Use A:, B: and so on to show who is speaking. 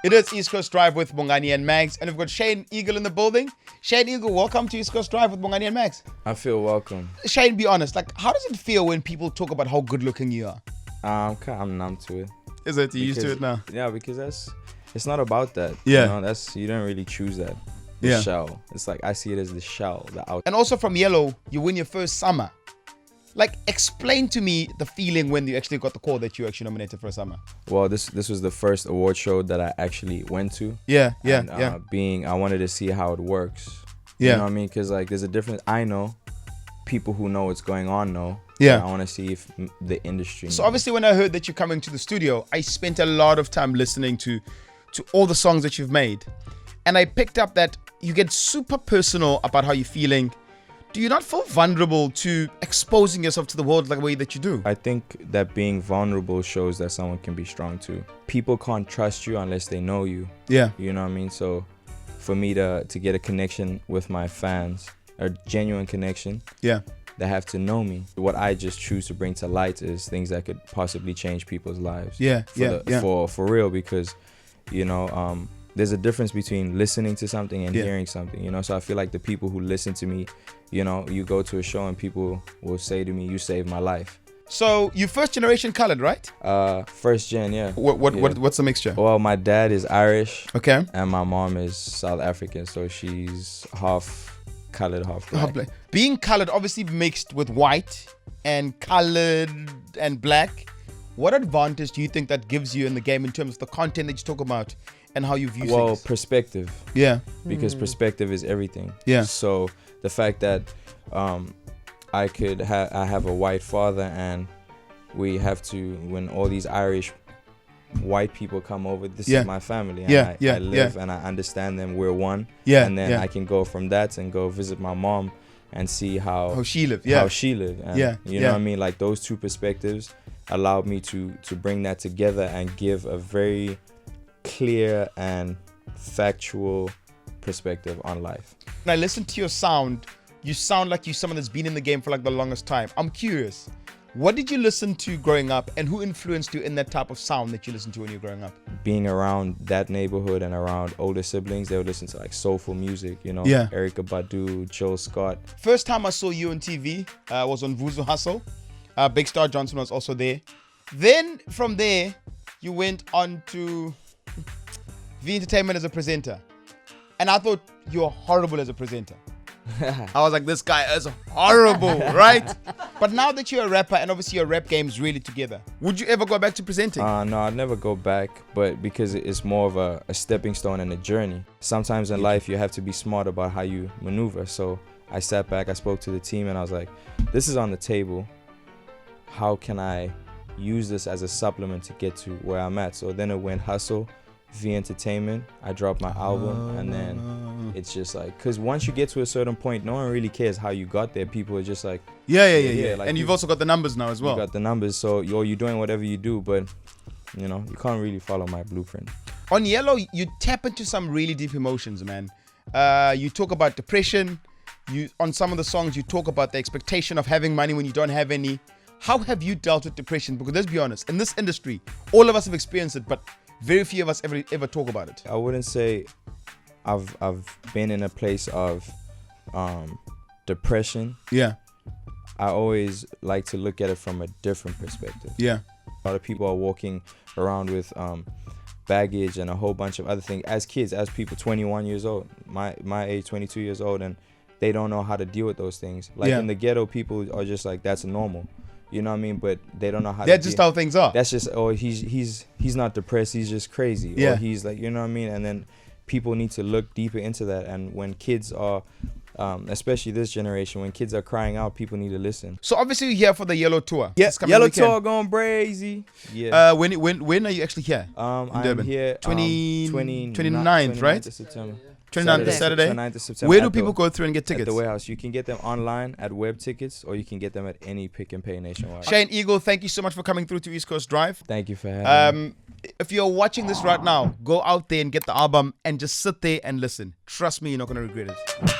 A: It is East Coast Drive with Bongani and Mags, and we've got Shane Eagle in the building. Shane Eagle, welcome to East Coast Drive with Bongani and Mags.
B: I feel welcome.
A: Shane, be honest, like, how does it feel when people talk about how good looking you are?
B: I'm numb to it.
A: Is it? You used to it now?
B: Yeah, because it's not about that.
A: Yeah.
B: You know, you don't really choose that. The shell. It's like, I see it as the shell, the out.
A: And also from Yellow, you win your first summer. Like, explain to me the feeling when you actually got the call that you actually nominated for a summer.
B: Well, this was the first award show that I actually went to.
A: Yeah.
B: I wanted to see how it works.
A: Yeah.
B: You know what I mean? Because like, there's a difference. I know people who know what's going on know.
A: Yeah.
B: I want to see if the industry knows.
A: So obviously, when I heard that you're coming to the studio, I spent a lot of time listening to all the songs that you've made, and I picked up that you get super personal about how you're feeling. Do you not feel vulnerable to exposing yourself to the world like the way that you do?
B: I think that being vulnerable shows that someone can be strong too. People can't trust you unless they know you.
A: Yeah.
B: You know what I mean? So for me to get a connection with my fans, a genuine connection,
A: yeah,
B: they have to know me. What I just choose to bring to light is things that could possibly change people's lives. For real, because, you know, there's a difference between listening to something and hearing something, you know? So I feel like the people who listen to me, you know, you go to a show and people will say to me, you saved my life.
A: So you first generation colored, right?
B: First gen, yeah.
A: What's the mixture?
B: Well, my dad is Irish.
A: Okay.
B: And my mom is South African, so she's half colored, half black.
A: Being colored, obviously mixed with white and colored and black, what advantage do you think that gives you in the game in terms of the content that you talk about and how you view things?
B: Well, perspective.
A: Yeah.
B: Because perspective is everything.
A: Yeah.
B: So the fact that I have a white father, and we have to, when all these Irish white people come over, this is my family, and I live and I understand them, we're one, and then I can go from that and go visit my mom and see how she lived, and you know what I mean, like those two perspectives allowed me to bring that together and give a very clear and factual perspective on life.
A: When I listen to your sound, you sound like you're someone that's been in the game for like the longest time. I'm curious, what did you listen to growing up, and who influenced you in that type of sound that you listened to when you were growing up? Being
B: around that neighborhood and around older siblings, they would listen to like soulful music, you know, Erykah Badu, Jill Scott. First
A: time I saw you on TV was on Vuzu Hustle. Big Star Johnson was also there. Then from there, you went on to V Entertainment as a presenter. And I thought you were horrible as a presenter. I was like, this guy is horrible, right? But now that you're a rapper, and obviously your rap game's really together, would you ever go back to presenting?
B: No, I'd never go back, but because it's more of a stepping stone and a journey. Sometimes in life, you have to be smart about how you maneuver. So I sat back, I spoke to the team, and I was like, this is on the table. How can I use this as a supplement to get to where I'm at? So then it went Hustle, V Entertainment, I dropped my album, and then it's just like, because once you get to a certain point, no one really cares how you got there. People are just like,
A: yeah. Like, and you've also got the numbers now as well.
B: You got the numbers, so you're doing whatever you do, but you know, you can't really follow my blueprint.
A: On Yellow, you tap into some really deep emotions, man. You talk about depression. On some of the songs, you talk about the expectation of having money when you don't have any. How have you dealt with depression? Because let's be honest, in this industry, all of us have experienced it, but very few of us ever talk about it.
B: I wouldn't say I've been in a place of depression.
A: Yeah.
B: I always like to look at it from a different perspective.
A: Yeah.
B: A lot of people are walking around with baggage and a whole bunch of other things as kids, as people 21 years old, my age, 22 years old, and they don't know how to deal with those things. Like in the ghetto, people are just like, that's normal. You know what I mean? But they don't know how
A: That's just how things are.
B: That's just, he's not depressed, he's just crazy.
A: Yeah.
B: Or he's like, you know what I mean? And then people need to look deeper into that. And when kids are, especially this generation, when kids are crying out, people need to listen.
A: So obviously you're here for the Yellow Tour.
B: Yes, Yellow Tour going crazy.
A: Yeah. When are you actually here?
B: I'm here
A: 29th, right?
B: September.
A: 29th Saturday.
B: 29th of September.
A: Where do people go through and get tickets?
B: At the Werehouse. You can get them online at Web Tickets, or you can get them at any pick and pay nationwide.
A: Shane Eagle, thank you so much for coming through to East Coast Drive.
B: Thank you for having me.
A: If you're watching this right now, go out there and get the album and just sit there and listen. Trust me, you're not going to regret it.